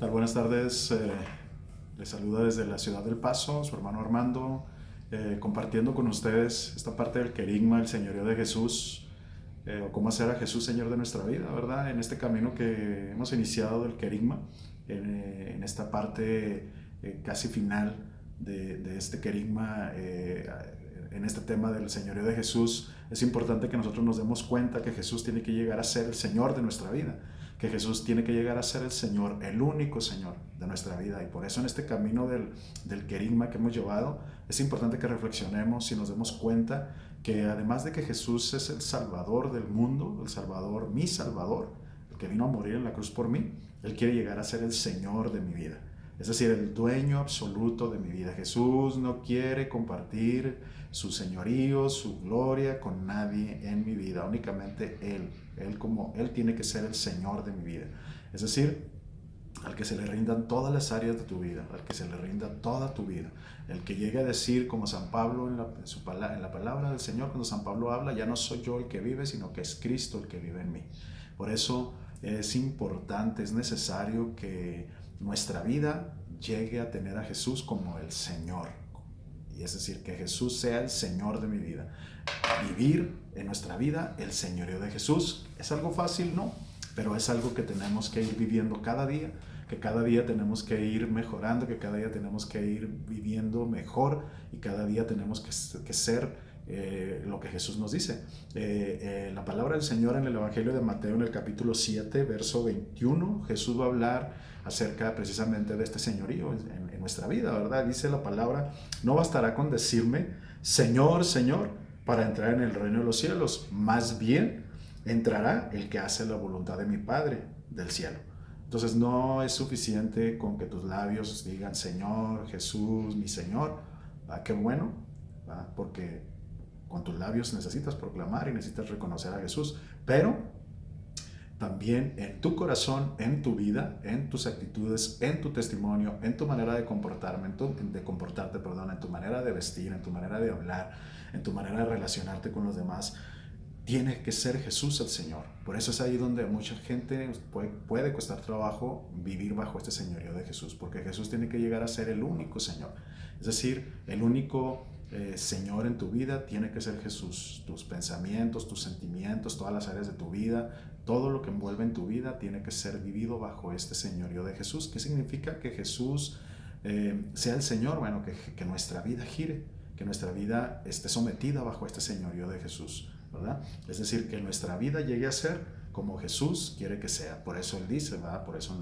Tal? Buenas tardes. Les saluda desde la ciudad del Paso, su hermano Armando, compartiendo con ustedes esta parte del querigma, el señorío de Jesús, o cómo hacer a Jesús Señor de nuestra vida, ¿verdad? En este camino que hemos iniciado del querigma, en esta parte casi final de este querigma, en este tema del señorío de Jesús, es importante que nosotros nos demos cuenta que Jesús tiene que llegar a ser el Señor de nuestra vida, que Jesús tiene que llegar a ser el Señor, el único Señor de nuestra vida. Y por eso en este camino del querigma que hemos llevado, es importante que reflexionemos y nos demos cuenta que además de que Jesús es el Salvador del mundo, el Salvador, mi Salvador, el que vino a morir en la cruz por mí, Él quiere llegar a ser el Señor de mi vida. Es decir, el dueño absoluto de mi vida. Jesús no quiere compartir su señorío, su gloria con nadie en mi vida, únicamente Él. Él tiene que ser el Señor de mi vida. Es decir, al que se le rindan todas las áreas de tu vida, al que se le rinda toda tu vida. El que llegue a decir, como San Pablo en la palabra del Señor, cuando San Pablo habla, ya no soy yo el que vive, sino que es Cristo el que vive en mí. Por eso es importante, es necesario que nuestra vida llegue a tener a Jesús como el Señor. Y es decir, que Jesús sea el Señor de mi vida. Vivir en nuestra vida el señorío de Jesús. ¿Es algo fácil? No, pero es algo que tenemos que ir viviendo cada día, que cada día tenemos que ir mejorando, que cada día tenemos que ir viviendo mejor y cada día tenemos que ser lo que Jesús nos dice. La palabra del Señor en el Evangelio de Mateo, en el capítulo 7, verso 21, Jesús va a hablar acerca precisamente de este señorío en nuestra vida, ¿verdad? Dice la palabra: no bastará con decirme Señor, Señor, para entrar en el reino de los cielos, más bien entrará el que hace la voluntad de mi Padre del cielo. Entonces no es suficiente con que tus labios digan Señor, Jesús, mi Señor. Qué bueno, porque con tus labios necesitas proclamar y necesitas reconocer a Jesús, pero también en tu corazón, en tu vida, en tus actitudes, en tu testimonio, en tu manera de comportarte, en tu manera de vestir, en tu manera de hablar, en tu manera de relacionarte con los demás, tiene que ser Jesús el Señor. Por eso es ahí donde a mucha gente puede costar trabajo vivir bajo este señorío de Jesús, porque Jesús tiene que llegar a ser el único Señor. Es decir, el único Señor en tu vida tiene que ser Jesús. Tus pensamientos, tus sentimientos, todas las áreas de tu vida, todo lo que envuelve en tu vida tiene que ser vivido bajo este señorío de Jesús. ¿Qué significa que Jesús sea el Señor? Bueno, que nuestra vida gire, que nuestra vida esté sometida bajo este señorío de Jesús, ¿verdad? Es decir, que nuestra vida llegue a ser como Jesús quiere que sea. Por eso Él dice, ¿verdad? Por eso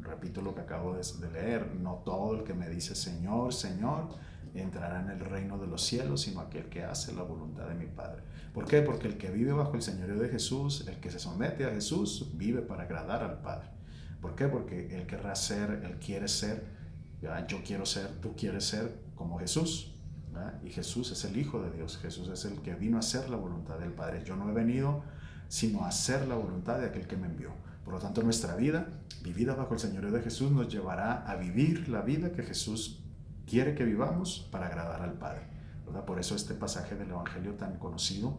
repito lo que acabo de leer: no todo el que me dice Señor, Señor entrará en el reino de los cielos, sino aquel que hace la voluntad de mi Padre. ¿Por qué? Porque el que vive bajo el señorío de Jesús, el que se somete a Jesús, vive para agradar al Padre. ¿Por qué? Porque Él querrá ser, Él quiere ser, ¿verdad? Yo quiero ser, tú quieres ser como Jesús, ¿verdad? Y Jesús es el Hijo de Dios, Jesús es el que vino a hacer la voluntad del Padre. Yo no he venido sino a hacer la voluntad de aquel que me envió. Por lo tanto, nuestra vida, vivida bajo el señorío de Jesús, nos llevará a vivir la vida que Jesús quiere que vivamos para agradar al Padre, ¿verdad? Por eso este pasaje del Evangelio tan conocido,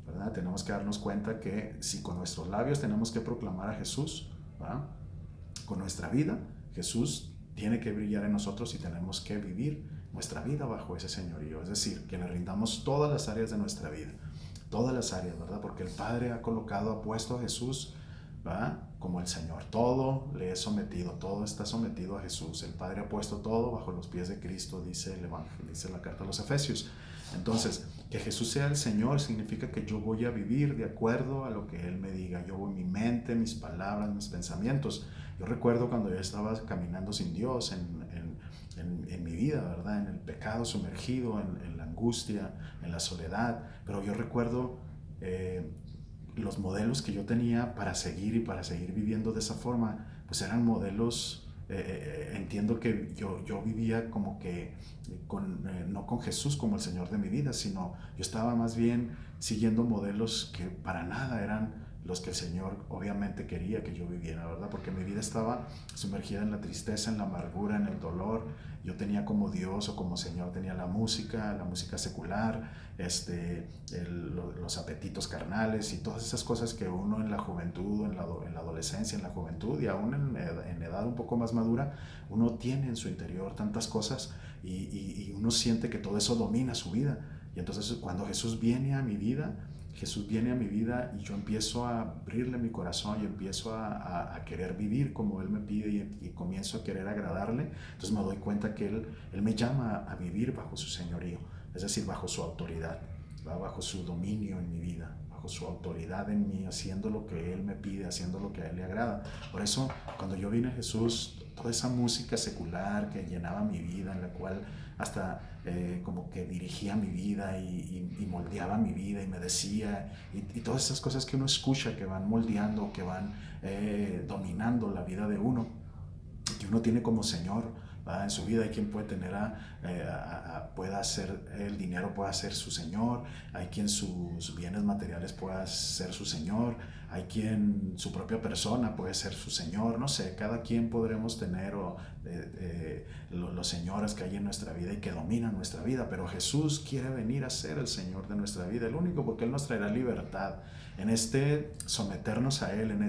¿verdad? Tenemos que darnos cuenta que si con nuestros labios tenemos que proclamar a Jesús, ¿verdad? Con nuestra vida, Jesús tiene que brillar en nosotros y tenemos que vivir nuestra vida bajo ese señorío. Es decir, que le rindamos todas las áreas de nuestra vida, todas las áreas, ¿verdad? Porque el Padre ha puesto a Jesús, ¿verdad? Como el Señor. Todo le es sometido, todo está sometido a Jesús. El Padre ha puesto todo bajo los pies de Cristo, dice el Evangelio, dice la carta a los Efesios. Entonces, que Jesús sea el Señor significa que yo voy a vivir de acuerdo a lo que Él me diga. Yo voy, mi mente, mis palabras, mis pensamientos. Yo recuerdo cuando yo estaba caminando sin Dios en mi vida, ¿verdad? En el pecado sumergido, en la angustia, en la soledad. Pero yo recuerdo los modelos que yo tenía para seguir viviendo de esa forma, pues eran modelos, entiendo que yo vivía como que no con Jesús como el Señor de mi vida, sino yo estaba más bien siguiendo modelos que para nada eran los que el Señor obviamente quería que yo viviera, ¿verdad? Porque mi vida estaba sumergida en la tristeza, en la amargura, en el dolor. Yo tenía como Dios o como Señor, tenía la música secular, los apetitos carnales y todas esas cosas que uno en la juventud, en la adolescencia, en la juventud y aún en edad un poco más madura, uno tiene en su interior tantas cosas y uno siente que todo eso domina su vida. Y entonces cuando Jesús viene a mi vida y yo empiezo a abrirle mi corazón y empiezo a querer vivir como Él me pide y comienzo a querer agradarle, entonces me doy cuenta que Él me llama a vivir bajo su señorío, es decir, bajo su autoridad, ¿va? Bajo su dominio en mi vida, bajo su autoridad en mí, haciendo lo que Él me pide, haciendo lo que a Él le agrada. Por eso, cuando yo vine a Jesús, toda esa música secular que llenaba mi vida, en la cual hasta como que dirigía mi vida y moldeaba mi vida y me decía, y todas esas cosas que uno escucha que van moldeando, que van dominando la vida de uno, que uno tiene como Señor, ¿va? En su vida. Hay quien puede tener pueda hacer el dinero, pueda ser su Señor, hay quien sus bienes materiales pueda ser su Señor, hay quien su propia persona puede ser su Señor, no sé, cada quien podremos tener los señores que hay en nuestra vida y que dominan nuestra vida, pero Jesús quiere venir a ser el Señor de nuestra vida, el único, porque Él nos traerá libertad en someternos a Él, en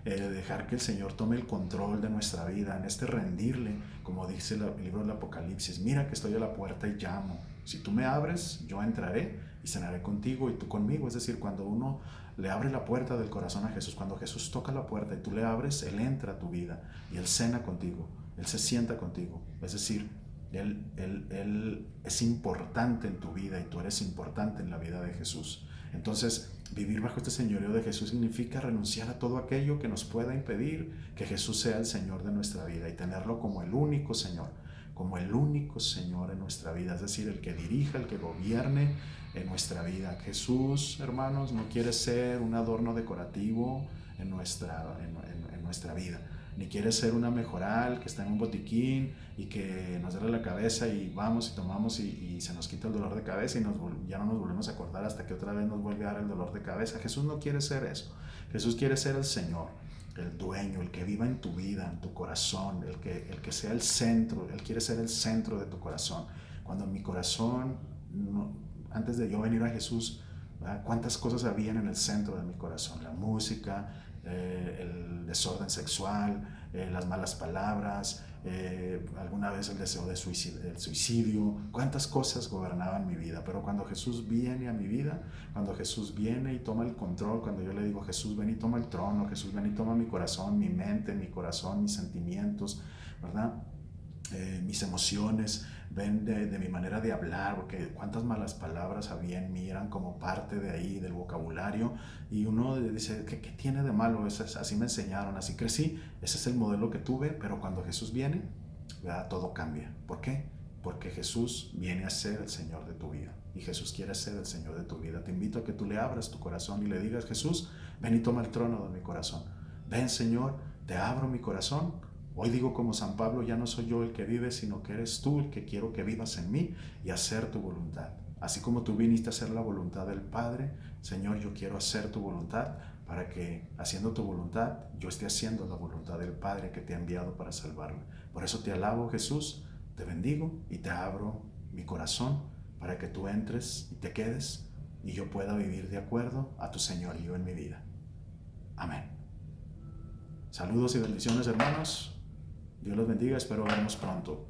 dejar que el Señor tome el control de nuestra vida, en rendirle, como dice el libro del Apocalipsis: mira que estoy a la puerta y llamo, si tú me abres, yo entraré y cenaré contigo y tú conmigo. Es decir, cuando uno le abre la puerta del corazón a Jesús, cuando Jesús toca la puerta y tú le abres, Él entra a tu vida y Él cena contigo, Él se sienta contigo. Es decir, Él es importante en tu vida y tú eres importante en la vida de Jesús. Entonces, vivir bajo este señorío de Jesús significa renunciar a todo aquello que nos pueda impedir que Jesús sea el Señor de nuestra vida y tenerlo como el único Señor en nuestra vida, es decir, el que dirija, el que gobierne en nuestra vida. Jesús, hermanos, no quiere ser un adorno decorativo en nuestra vida, ni quiere ser una mejoral que está en un botiquín y que nos duele la cabeza y vamos y tomamos y se nos quita el dolor de cabeza y ya no nos volvemos a acordar hasta que otra vez nos vuelve a dar el dolor de cabeza. Jesús no quiere ser eso. Jesús quiere ser el Señor, el dueño, el que viva en tu vida, en tu corazón, el que sea el centro. Él quiere ser el centro de tu corazón. Cuando en mi corazón, antes de yo venir a Jesús, ¿verdad?, cuántas cosas habían en el centro de mi corazón: la música, el desorden sexual, las malas palabras, alguna vez el deseo del suicidio, cuántas cosas gobernaban mi vida. Pero cuando Jesús viene a mi vida, cuando Jesús viene y toma el control, cuando yo le digo: Jesús, ven y toma el trono, Jesús, ven y toma mi corazón, mi mente, mi corazón, mis sentimientos, ¿verdad?, mis emociones, ven de mi manera de hablar, porque cuántas malas palabras había en mí, eran como parte de ahí, del vocabulario, y uno dice: ¿qué tiene de malo? Así me enseñaron, así crecí, ese es el modelo que tuve. Pero cuando Jesús viene, ¿verdad?, todo cambia. ¿Por qué? Porque Jesús viene a ser el Señor de tu vida, y Jesús quiere ser el Señor de tu vida. Te invito a que tú le abras tu corazón y le digas: Jesús, ven y toma el trono de mi corazón. Ven, Señor, te abro mi corazón. Hoy digo como San Pablo: ya no soy yo el que vive, sino que eres tú el que quiero que vivas en mí y hacer tu voluntad. Así como tú viniste a hacer la voluntad del Padre, Señor, yo quiero hacer tu voluntad, para que haciendo tu voluntad yo esté haciendo la voluntad del Padre que te ha enviado para salvarme. Por eso te alabo, Jesús, te bendigo y te abro mi corazón para que tú entres y te quedes y yo pueda vivir de acuerdo a tu señorío en mi vida. Amén. Saludos y bendiciones, hermanos. Dios los bendiga, espero vernos pronto.